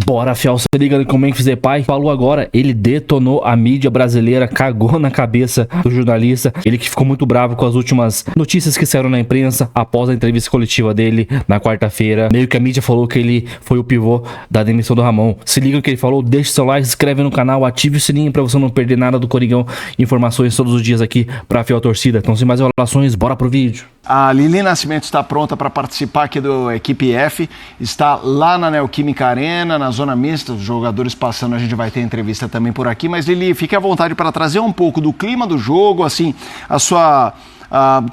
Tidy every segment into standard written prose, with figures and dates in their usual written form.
Bora, fiel, se liga com o Memphis Depay. Falou agora, ele detonou a mídia brasileira, cagou na cabeça do jornalista. Ele que ficou muito bravo com as últimas notícias que saíram na imprensa após a entrevista coletiva dele na quarta-feira. Meio que a mídia falou que ele foi o pivô da demissão do Ramon. Se liga no que ele falou, deixa seu like, se inscreve no canal, ative o sininho pra você não perder nada do Coringão. Informações todos os dias aqui pra fiel torcida. Então, sem mais enrolações, bora pro vídeo. A Lili Nascimento está pronta para participar aqui do Equipe F, está lá na Neoquímica Arena, na zona mista, os jogadores passando, a gente vai ter entrevista também por aqui, mas Lili, fique à vontade para trazer um pouco do clima do jogo, assim,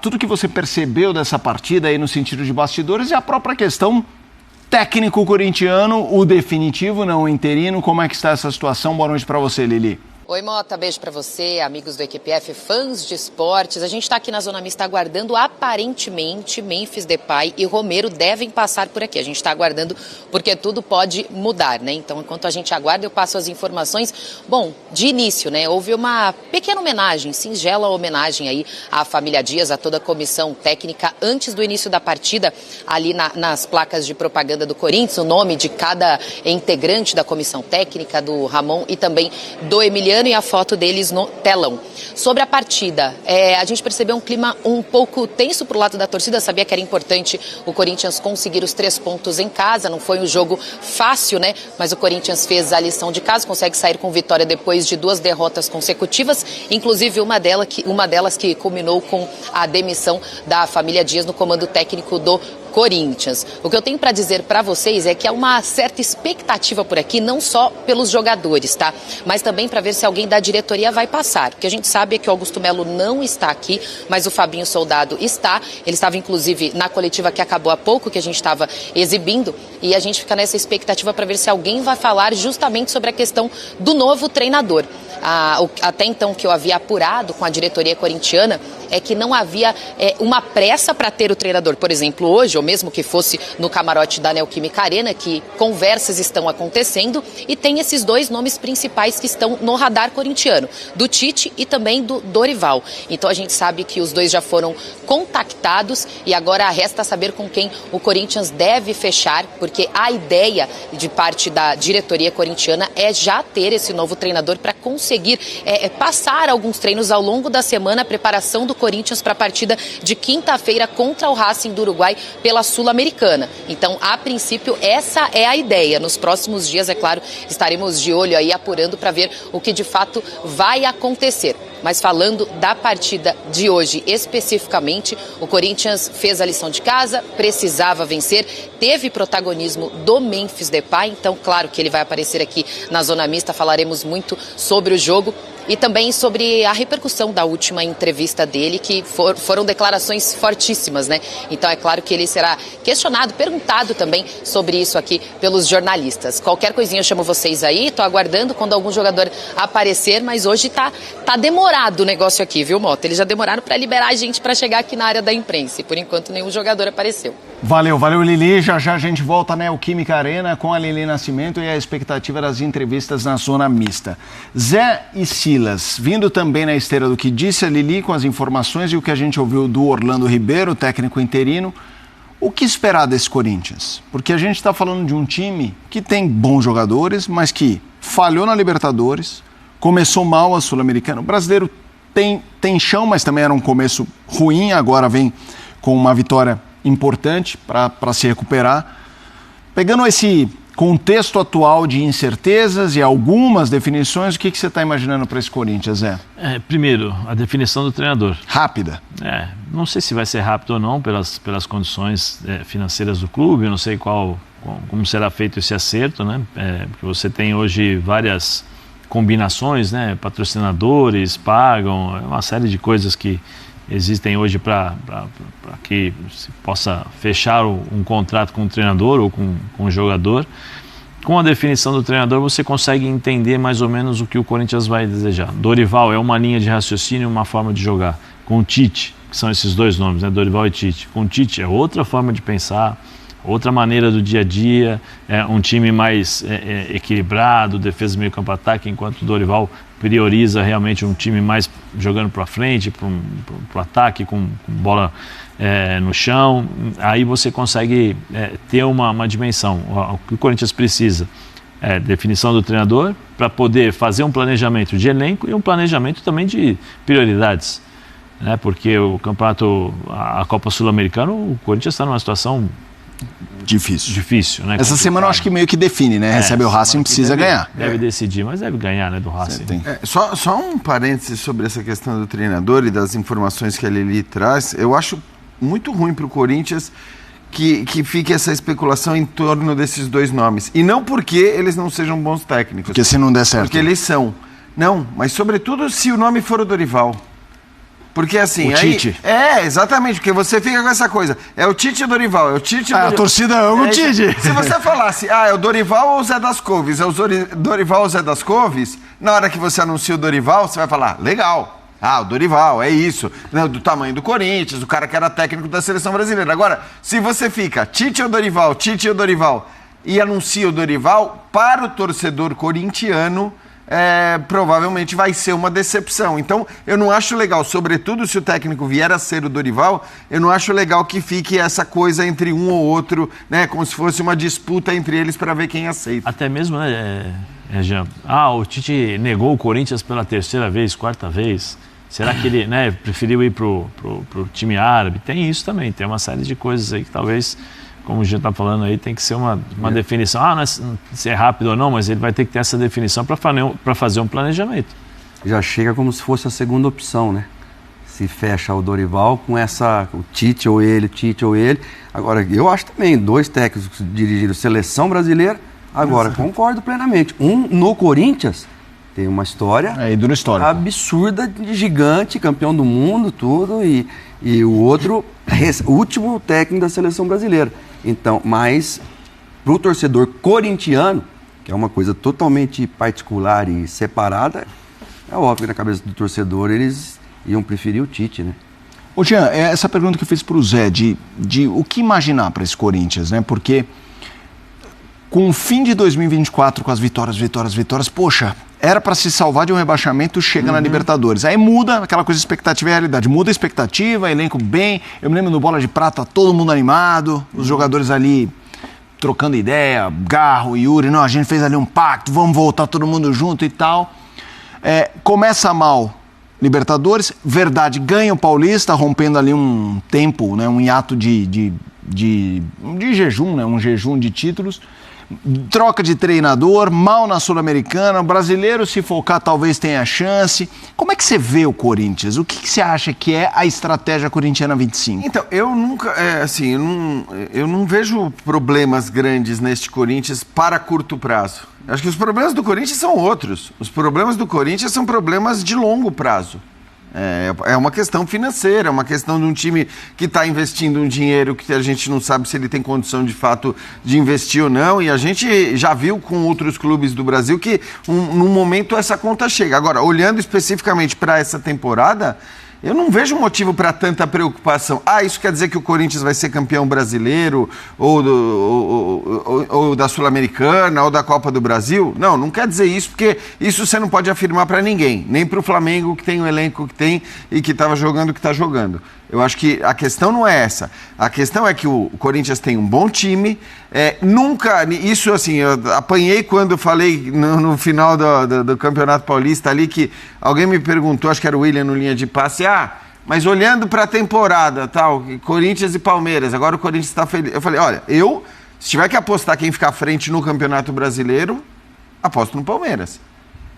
tudo que você percebeu dessa partida aí no sentido de bastidores e a própria questão técnico corintiano, o definitivo, não o interino, como é que está essa situação? Boa noite para você, Lili. Oi, Mota, beijo pra você, amigos do Equipe F, fãs de esportes. A gente tá aqui na Zona Mista aguardando, aparentemente, Memphis Depay e Romero devem passar por aqui. A gente tá aguardando porque tudo pode mudar, né? Então, enquanto a gente aguarda, eu passo as informações. Bom, de início, né, houve uma pequena homenagem, singela homenagem aí à família Dias, a toda a comissão técnica, antes do início da partida, ali nas placas de propaganda do Corinthians, o nome de cada integrante da comissão técnica, do Ramon e também do Emiliano, e a foto deles no telão. Sobre a partida, a gente percebeu um clima um pouco tenso pro lado da torcida, sabia que era importante o Corinthians conseguir os 3 pontos em casa, não foi um jogo fácil, né? Mas o Corinthians fez a lição de casa, consegue sair com vitória depois de 2 derrotas consecutivas, inclusive uma delas que culminou com a demissão da família Dias no comando técnico do Corinthians. O que eu tenho para dizer para vocês é que há uma certa expectativa por aqui, não só pelos jogadores, tá? Mas também para ver se alguém da diretoria vai passar. O que a gente sabe é que o Augusto Melo não está aqui, mas o Fabinho Soldado está. Ele estava, inclusive, na coletiva que acabou há pouco, que a gente estava exibindo, e a gente fica nessa expectativa para ver se alguém vai falar justamente sobre a questão do novo treinador. Até então, o que eu havia apurado com a diretoria corintiana é que não havia uma pressa para ter o treinador. Por exemplo, hoje, ou mesmo que fosse no camarote da Neoquímica Arena, que conversas estão acontecendo e tem esses 2 nomes principais que estão no radar corintiano, do Tite e também do Dorival. Então a gente sabe que os 2 já foram contactados e agora resta saber com quem o Corinthians deve fechar, porque a ideia de parte da diretoria corintiana é já ter esse novo treinador para conseguir passar alguns treinos ao longo da semana, a preparação do Corinthians para a partida de quinta-feira contra o Racing do Uruguai pela Sul-Americana. Então, a princípio, essa é a ideia. Nos próximos dias, é claro, estaremos de olho aí apurando para ver o que de fato vai acontecer. Mas falando da partida de hoje especificamente, o Corinthians fez a lição de casa, precisava vencer, teve protagonismo do Memphis Depay, então claro que ele vai aparecer aqui na Zona Mista, falaremos muito sobre o jogo e também sobre a repercussão da última entrevista dele, que foram declarações fortíssimas, né? Então é claro que ele será questionado, perguntado também sobre isso aqui pelos jornalistas. Qualquer coisinha eu chamo vocês aí, tô aguardando quando algum jogador aparecer, mas hoje tá demorado o negócio aqui, viu, Mota? Eles já demoraram para liberar a gente para chegar aqui na área da imprensa e por enquanto nenhum jogador apareceu. Valeu, Lili. Já a gente volta na Neoquímica Arena com a Lili Nascimento e a expectativa das entrevistas na zona mista. Zé e Silas, vindo também na esteira do que disse a Lili com as informações e o que a gente ouviu do Orlando Ribeiro, técnico interino, o que esperar desse Corinthians? Porque a gente está falando de um time que tem bons jogadores, mas que falhou na Libertadores, começou mal a Sul-Americana. O brasileiro tem chão, mas também era um começo ruim, agora vem com uma vitória importante para se recuperar. Pegando esse contexto atual de incertezas e algumas definições, o que você está imaginando para esse Corinthians, Zé? Primeiro, a definição do treinador. Rápida? Não sei se vai ser rápido ou não pelas condições financeiras do clube, eu não sei como será feito esse acerto, né? Porque você tem hoje várias combinações, né? Patrocinadores pagam, uma série de coisas que existem hoje para que se possa fechar um contrato com o treinador ou com o jogador. Com a definição do treinador, você consegue entender mais ou menos o que o Corinthians vai desejar. Dorival é uma linha de raciocínio, uma forma de jogar. Com o Tite, que são esses 2 nomes, né? Dorival e Tite. Com o Tite é outra forma de pensar, outra maneira do dia a dia, um time mais equilibrado, defesa, meio campo, ataque, enquanto o Dorival prioriza realmente um time mais jogando para frente, para o ataque, com bola no chão. Aí você consegue ter uma dimensão. O que o Corinthians precisa definição do treinador, para poder fazer um planejamento de elenco e um planejamento também de prioridades. Né? Porque o campeonato, a Copa Sul-Americana, o Corinthians está numa situação difícil, né? Essa semana eu acho que meio que define, né? Recebe o Racing, precisa ganhar. Deve decidir, mas deve ganhar, né, do Racing. Só um parênteses sobre essa questão do treinador e das informações que a Lili traz. Eu acho muito ruim para o Corinthians que fique essa especulação em torno desses dois nomes. E não porque eles não sejam bons técnicos. Porque se não der certo. Porque eles são. Não, mas sobretudo se o nome for o Dorival. Porque assim... O Tite. Exatamente, porque você fica com essa coisa. É o Tite e o Dorival, é o Tite e o Dorival. A torcida ama o Tite. Se você falasse, é o Dorival ou o Zé das Couves, é o Dorival ou o Zé das Couves, na hora que você anuncia o Dorival, você vai falar, legal. O Dorival, é isso. Do tamanho do Corinthians, o cara que era técnico da seleção brasileira. Agora, se você fica Tite ou Dorival, Tite ou Dorival, e anuncia o Dorival, para o torcedor corintiano, provavelmente vai ser uma decepção. Então, eu não acho legal, sobretudo se o técnico vier a ser o Dorival, eu não acho legal que fique essa coisa entre um ou outro, né, como se fosse uma disputa entre eles para ver quem aceita. Até mesmo, né, Jean? O Tite negou o Corinthians pela terceira vez, quarta vez. Será que ele, né, preferiu ir pro time árabe? Tem isso também, tem uma série de coisas aí que talvez, como o Jean está falando aí, tem que ser uma definição. Não é se é rápido ou não, mas ele vai ter que ter essa definição para fazer um planejamento. Já chega como se fosse a segunda opção, né? Se fecha o Dorival com o Tite ou ele. Agora, eu acho também, 2 técnicos dirigiram seleção brasileira, agora concordo plenamente. Um no Corinthians tem uma história absurda, de gigante, campeão do mundo, tudo, e o outro, último técnico da seleção brasileira. Então, mas para o torcedor corintiano, que é uma coisa totalmente particular e separada, é óbvio que na cabeça do torcedor eles iam preferir o Tite, né? Ô Jean, essa pergunta que eu fiz para o Zé, de o que imaginar para esse Corinthians, né? Porque com o fim de 2024, com as vitórias, poxa, era para se salvar de um rebaixamento, chega na Libertadores. Aí muda aquela coisa de expectativa e realidade. Muda a expectativa, elenco bem. Eu me lembro no Bola de Prata, todo mundo animado, os jogadores ali trocando ideia, Garro, Yuri, não, a gente fez ali um pacto, vamos voltar todo mundo junto e tal. Começa mal Libertadores, verdade, ganha o Paulista, rompendo ali um tempo, né, um hiato de jejum, né, um jejum de títulos. Troca de treinador, mal na Sul-Americana, o brasileiro, se focar, talvez tenha chance. Como é que você vê o Corinthians? O que você acha que é a estratégia corintiana 25? Então, eu nunca, eu não vejo problemas grandes neste Corinthians para curto prazo. Acho que os problemas do Corinthians são outros. Os problemas do Corinthians são problemas de longo prazo. É uma questão financeira, é uma questão de um time que está investindo um dinheiro que a gente não sabe se ele tem condição de fato de investir ou não, e a gente já viu com outros clubes do Brasil que num momento essa conta chega. Agora, olhando especificamente para essa temporada, eu não vejo motivo para tanta preocupação. Isso quer dizer que o Corinthians vai ser campeão brasileiro, ou da Sul-Americana, ou da Copa do Brasil? Não quer dizer isso, porque isso você não pode afirmar para ninguém. Nem para o Flamengo, que tem o elenco que tem e que estava jogando o que está jogando. Eu acho que a questão não é essa. A questão é que o Corinthians tem um bom time. Isso assim, eu apanhei quando falei no final do Campeonato Paulista ali, que alguém me perguntou, acho que era o William no linha de passe, mas olhando para a temporada, tal, Corinthians e Palmeiras, agora o Corinthians está feliz. Eu falei, olha, se tiver que apostar quem ficar à frente no Campeonato Brasileiro, aposto no Palmeiras.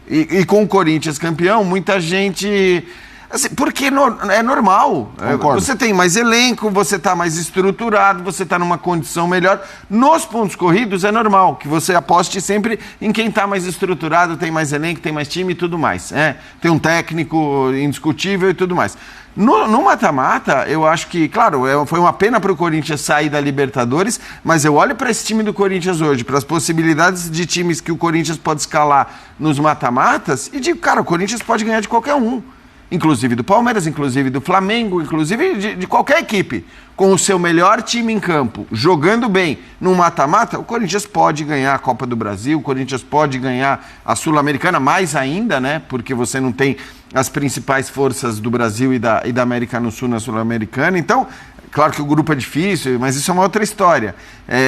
E com o Corinthians campeão, muita gente... Assim, porque é normal. Concordo. Você tem mais elenco, você está mais estruturado, você está numa condição melhor. Nos pontos corridos é normal que você aposte sempre em quem está mais estruturado, tem mais elenco, tem mais time e tudo mais. Tem um técnico indiscutível e tudo mais. No mata-mata, eu acho que, claro, foi uma pena para o Corinthians sair da Libertadores, mas eu olho para esse time do Corinthians hoje, para as possibilidades de times que o Corinthians pode escalar nos mata-matas, e digo, cara, o Corinthians pode ganhar de qualquer um. Inclusive do Palmeiras, inclusive do Flamengo, inclusive de qualquer equipe. Com o seu melhor time em campo, jogando bem no mata-mata, o Corinthians pode ganhar a Copa do Brasil, o Corinthians pode ganhar a Sul-Americana, mais ainda, né? Porque você não tem as principais forças do Brasil e da América no Sul na Sul-Americana. Então, Claro que o grupo é difícil, mas isso é uma outra história.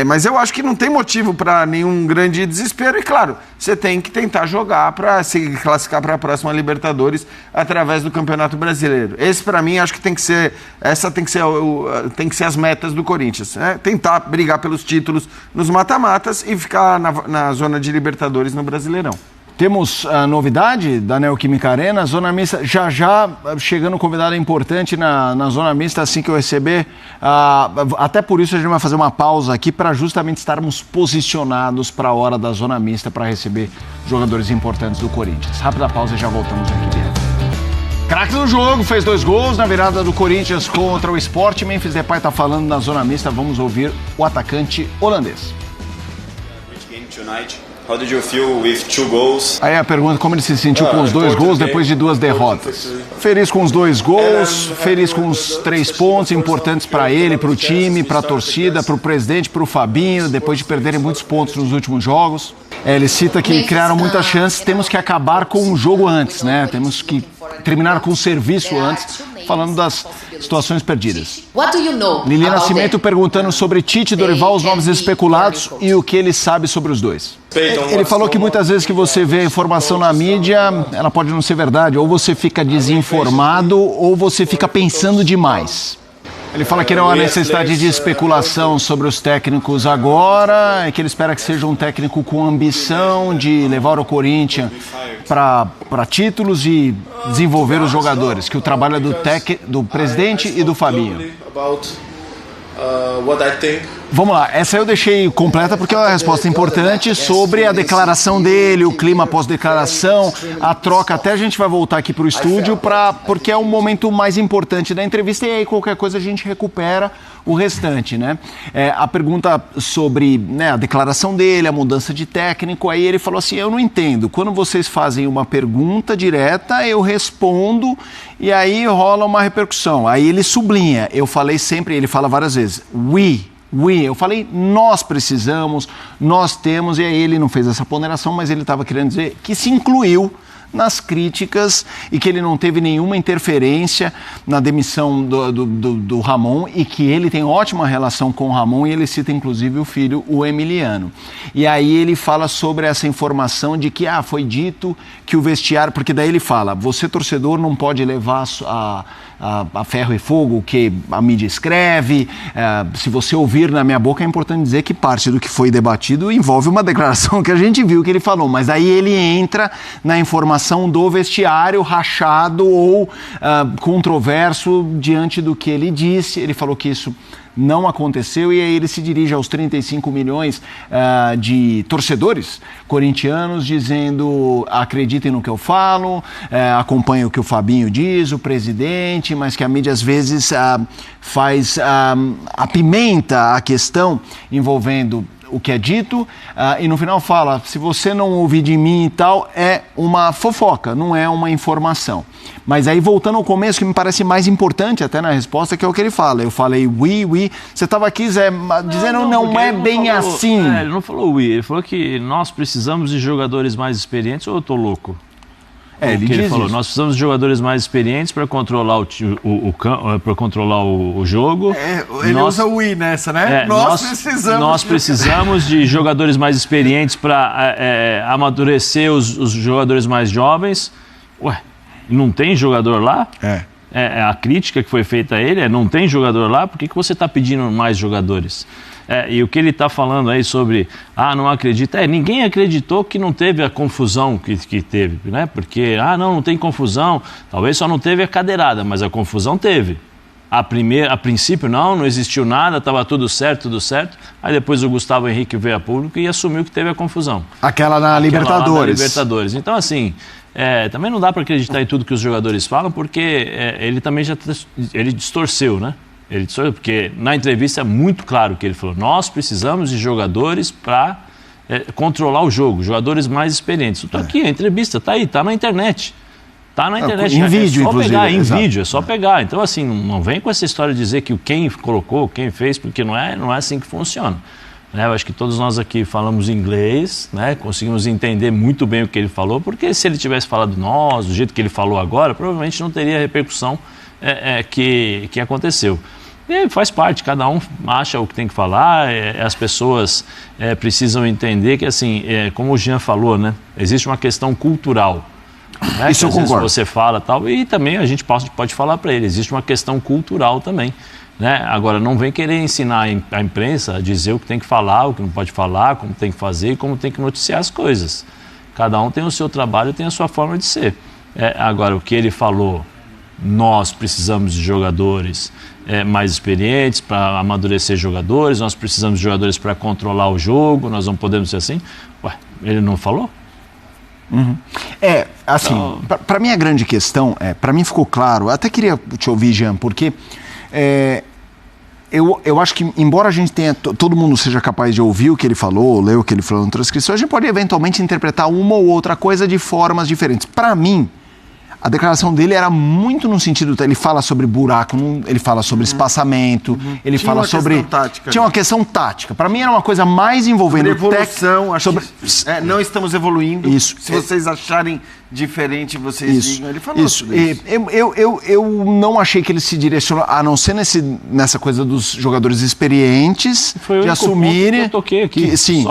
Mas eu acho que não tem motivo para nenhum grande desespero. E claro, você tem que tentar jogar para se classificar para a próxima Libertadores através do Campeonato Brasileiro. Esse, para mim, acho que tem que ser as metas do Corinthians. Tentar brigar pelos títulos nos mata-matas e ficar na zona de Libertadores no Brasileirão. Temos a novidade da Neoquímica Arena, Zona Mista, já chegando um convidado importante na Zona Mista, assim que eu receber. Até por isso a gente vai fazer uma pausa aqui para justamente estarmos posicionados para a hora da Zona Mista para receber jogadores importantes do Corinthians. Rápida pausa e já voltamos aqui dentro. Craque do jogo, fez 2 gols na virada do Corinthians contra o Sport. Memphis Depay está falando na Zona Mista, vamos ouvir o atacante holandês. How did you feel with 2 goals? Aí a pergunta, como ele se sentiu com os 2 gols depois de 2 derrotas? Feliz com os 2 gols, feliz com os 3 pontos importantes para ele, para o time, para a torcida, para o presidente, para o Fabinho, depois de perderem muitos pontos nos últimos jogos. Ele cita que criaram muitas chances, temos que acabar com o jogo antes, né? Temos que terminar com o serviço antes, falando das situações perdidas. Lili Nascimento perguntando sobre Tite e Dorival, os nomes especulados e o que ele sabe sobre os dois. Ele falou que muitas vezes que você vê a informação na mídia, ela pode não ser verdade, ou você fica desinformado ou você fica pensando demais. Ele fala que não há necessidade de especulação sobre os técnicos agora, e que ele espera que seja um técnico com ambição de levar o Corinthians para títulos e desenvolver os jogadores, que o trabalho é do presidente e do Fabinho. Vamos lá, essa eu deixei completa porque é uma resposta importante sobre a declaração dele, o clima pós-declaração, a troca. Até a gente vai voltar aqui para o estúdio porque é o momento mais importante da entrevista e aí qualquer coisa a gente recupera o restante, né? A pergunta sobre, né, a declaração dele, a mudança de técnico, aí ele falou assim, eu não entendo, quando vocês fazem uma pergunta direta, eu respondo e aí rola uma repercussão. Aí ele sublinha, eu falei sempre, ele fala várias vezes, eu falei, nós precisamos, nós temos, e aí ele não fez essa ponderação, mas ele estava querendo dizer que se incluiu nas críticas e que ele não teve nenhuma interferência na demissão do Ramon e que ele tem ótima relação com o Ramon e ele cita inclusive o filho, o Emiliano. E aí ele fala sobre essa informação de que foi dito que o vestiário, porque daí ele fala, você torcedor não pode levar a ferro e fogo o que a mídia escreve, se você ouvir na minha boca é importante dizer que parte do que foi debatido envolve uma declaração que a gente viu que ele falou, mas daí ele entra na informação do vestiário rachado ou controverso diante do que ele disse. Ele falou que isso não aconteceu e aí ele se dirige aos 35 milhões de torcedores corintianos dizendo, acreditem no que eu falo, acompanhem o que o Fabinho diz, o presidente, mas que a mídia às vezes apimenta a questão envolvendo o que é dito, e no final fala, se você não ouvir de mim e tal, é uma fofoca, não é uma informação. Mas aí voltando ao começo, que me parece mais importante até na resposta, que é o que ele fala. Eu falei oui, você estava aqui, Zé, dizendo não é bem assim. Ele não falou oui, ele falou que nós precisamos de jogadores mais experientes, ou eu estou louco? Ele falou, nós precisamos de jogadores mais experientes para controlar para controlar o jogo. Ele usa o I nessa, né? Nós precisamos de jogadores mais experientes para amadurecer os jogadores mais jovens. Ué, não tem jogador lá? A crítica que foi feita a ele não tem jogador lá, por que você está pedindo mais jogadores? E o que ele está falando aí sobre, não acredita, ninguém acreditou que não teve a confusão que teve, né? Porque, não tem confusão, talvez só não teve a cadeirada, mas a confusão teve. A princípio não existiu nada, estava tudo certo, aí depois o Gustavo Henrique veio a público e assumiu que teve a confusão. Aquela na Libertadores. Então assim, também não dá para acreditar em tudo que os jogadores falam, porque ele também ele distorceu, né? Ele distorceu, porque na entrevista é muito claro que ele falou, nós precisamos de jogadores para controlar o jogo, jogadores mais experientes. Estou aqui, a entrevista está aí, está na internet. Está na internet, em vídeo, inclusive. Vídeo, é só pegar. Então, assim, não vem com essa história de dizer que quem colocou, quem fez, porque não é assim que funciona. Eu acho que todos nós aqui falamos inglês, né? Conseguimos entender muito bem o que ele falou, porque se ele tivesse falado nós, do jeito que ele falou agora, provavelmente não teria a repercussão que aconteceu. E faz parte, cada um acha o que tem que falar, as pessoas precisam entender que, assim, como o Jean falou, né, existe uma questão cultural. Né, isso eu concordo. Às vezes você fala tal, e também a gente pode falar para ele, existe uma questão cultural também. Né? Agora, não vem querer ensinar a imprensa a dizer o que tem que falar, o que não pode falar, como tem que fazer e como tem que noticiar as coisas. Cada um tem o seu trabalho, tem a sua forma de ser. Agora, o que ele falou, nós precisamos de jogadores mais experientes para amadurecer jogadores, nós precisamos de jogadores para controlar o jogo, nós não podemos ser assim. Ué, ele não falou? Uhum. Assim, então, para mim a grande questão, para mim ficou claro, até queria te ouvir, Jean, porque eu acho que, embora a gente tenha, todo mundo seja capaz de ouvir o que ele falou, ler o que ele falou na transcrição, a gente pode eventualmente interpretar uma ou outra coisa de formas diferentes. Para mim, a declaração dele era muito no sentido, ele fala sobre buraco, ele fala sobre espaçamento, ele fala sobre... Tinha uma questão tática. Para mim era uma coisa mais envolvendo... Evolução, não estamos evoluindo. Isso. Se vocês acharem diferente, vocês digam. Ele falou isso. Eu não achei que ele se direcionou, a não ser nessa coisa dos jogadores experientes, de assumirem... Eu toquei aqui. Sim,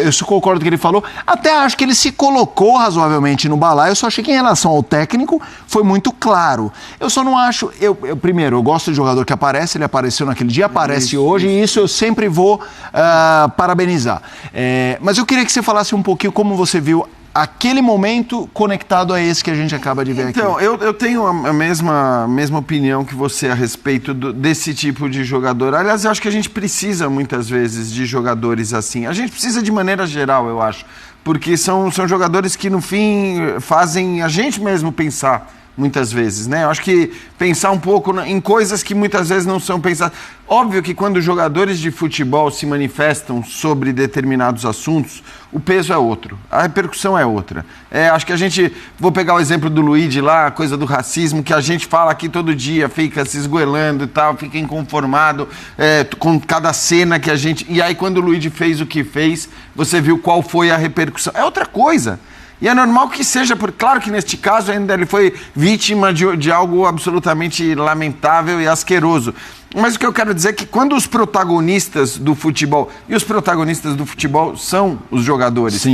isso concordo com o que ele falou. Até acho que ele se colocou razoavelmente no balaio, eu só achei que em relação ao técnico foi muito claro. Eu só não acho... Primeiro, eu gosto de jogador que aparece, ele apareceu naquele dia, aparece hoje, e isso eu sempre vou parabenizar. Mas eu queria que você falasse um pouquinho como você viu aquele momento conectado a esse que a gente acaba de ver aqui. Então, eu tenho a mesma opinião que você a respeito desse tipo de jogador. Aliás, eu acho que a gente precisa muitas vezes de jogadores assim. A gente precisa de maneira geral, eu acho. Porque são jogadores que, no fim, fazem a gente mesmo pensar, muitas vezes, né? Eu acho que pensar um pouco em coisas que muitas vezes não são pensadas. Óbvio que quando jogadores de futebol se manifestam sobre determinados assuntos, o peso é outro, a repercussão é outra. Acho que vou pegar o exemplo do Luigi lá, a coisa do racismo, que a gente fala aqui todo dia, fica se esgoelando e tal, fica inconformado com cada cena que a gente... E aí quando o Luigi fez o que fez, você viu qual foi a repercussão. É outra coisa. E é normal que seja, claro que neste caso ainda ele foi vítima de algo absolutamente lamentável e asqueroso. Mas o que eu quero dizer é que quando os protagonistas do futebol, e os protagonistas do futebol são os jogadores,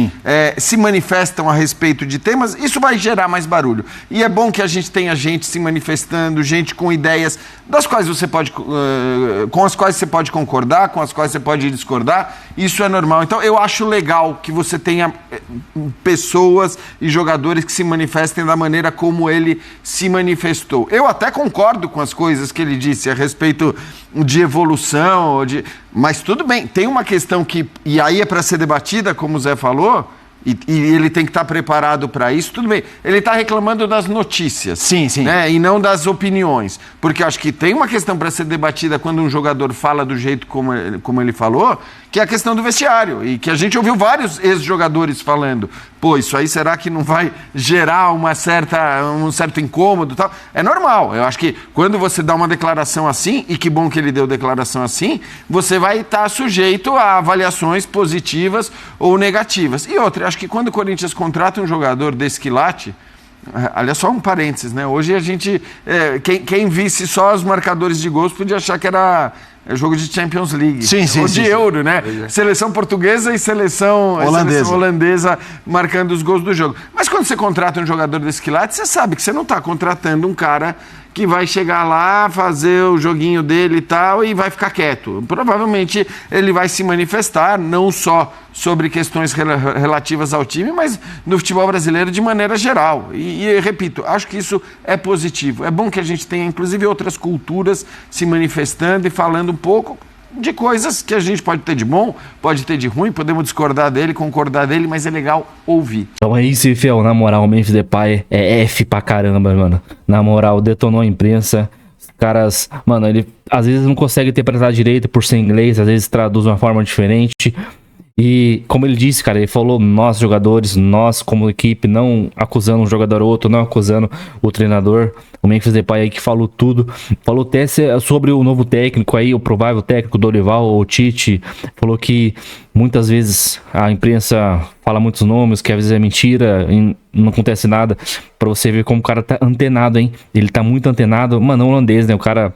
se manifestam a respeito de temas, isso vai gerar mais barulho. E é bom que a gente tenha gente se manifestando, gente com ideias das quais você pode, com as quais você pode concordar, com as quais você pode discordar, isso é normal. Então eu acho legal que você tenha pessoas e jogadores que se manifestem da maneira como ele se manifestou. Eu até concordo com as coisas que ele disse a respeito de evolução, mas tudo bem, tem uma questão que, e aí é para ser debatida, como o Zé falou, e ele tem que estar preparado para isso, tudo bem. Ele está reclamando das notícias, sim. Né, e não das opiniões, porque acho que tem uma questão para ser debatida quando um jogador fala do jeito como ele falou, que é a questão do vestiário, e que a gente ouviu vários ex-jogadores falando, pô, isso aí será que não vai gerar um certo incômodo e tal? É normal, eu acho que quando você dá uma declaração assim, e que bom que ele deu declaração assim, você vai estar sujeito a avaliações positivas ou negativas. E outra, acho que quando o Corinthians contrata um jogador desse quilate, aliás, só um parênteses, né? Hoje a gente, quem visse só os marcadores de gols podia achar que era jogo de Champions League. Ou de Euro, né? Seleção portuguesa e seleção holandesa marcando os gols do jogo. Mas quando você contrata um jogador desse quilate, você sabe que você não está contratando um cara que vai chegar lá, fazer o joguinho dele e tal, e vai ficar quieto. Provavelmente ele vai se manifestar, não só sobre questões relativas ao time, mas no futebol brasileiro de maneira geral. E repito, acho que isso é positivo. É bom que a gente tenha, inclusive, outras culturas se manifestando e falando um pouco de coisas que a gente pode ter de bom, pode ter de ruim, podemos discordar dele, concordar dele, mas é legal ouvir. Então é isso, Fiel, na moral, o Memphis Depay é F pra caramba, mano. Na moral, detonou a imprensa. Os caras, mano, ele às vezes não consegue interpretar direito por ser inglês, às vezes traduz de uma forma diferente. E como ele disse, cara, ele falou nós jogadores, nós como equipe, não acusando um jogador ou outro, não acusando o treinador. O Memphis Depay aí que falou tudo, falou até sobre o novo técnico aí, o provável técnico Dorival ou Tite, falou que muitas vezes a imprensa fala muitos nomes, que às vezes é mentira e não acontece nada, pra você ver como o cara tá antenado, hein? Ele tá muito antenado, mano, holandês, né? O cara...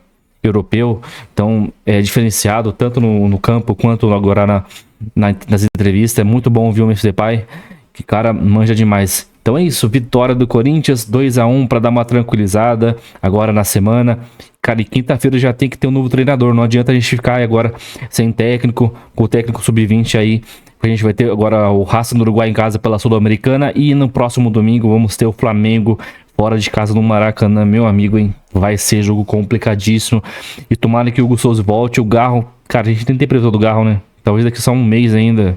europeu, então é diferenciado tanto no campo quanto agora nas entrevistas. É muito bom ouvir o Memphis Depay, que cara manja demais. Então é isso, vitória do Corinthians, 2-1 para dar uma tranquilizada agora na semana. Cara, e quinta-feira já tem que ter um novo treinador, não adianta a gente ficar agora sem técnico, com o técnico sub-20 aí. A gente vai ter agora o Racing do Uruguai em casa pela Sul-Americana, e no próximo domingo vamos ter o Flamengo fora de casa no Maracanã, meu amigo, hein? Vai ser jogo complicadíssimo, e tomara que o Hugo Souza volte. O Garro, cara, a gente tem que ter previsão do Garro, né? Talvez daqui só um mês ainda.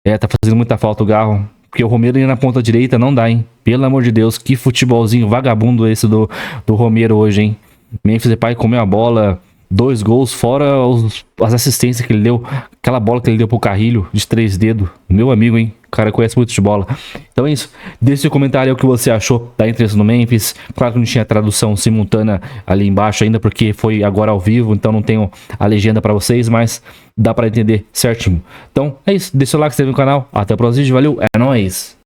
Tá fazendo muita falta o Garro, porque o Romero ali na ponta direita não dá, hein? Pelo amor de Deus, que futebolzinho vagabundo esse do Romero hoje, hein? Memphis Depay comeu a bola, 2 gols, fora as assistências que ele deu. Aquela bola que ele deu pro Carrilho, de 3 dedos. Meu amigo, hein? O cara conhece muito de bola. Então é isso. Deixe seu comentário aí o que você achou da entrevista no Memphis. Claro que não tinha tradução simultânea ali embaixo ainda, porque foi agora ao vivo, então não tenho a legenda pra vocês, mas dá pra entender certinho. Então é isso. Deixa o like, se inscreve no canal. Até o próximo vídeo. Valeu, é nóis!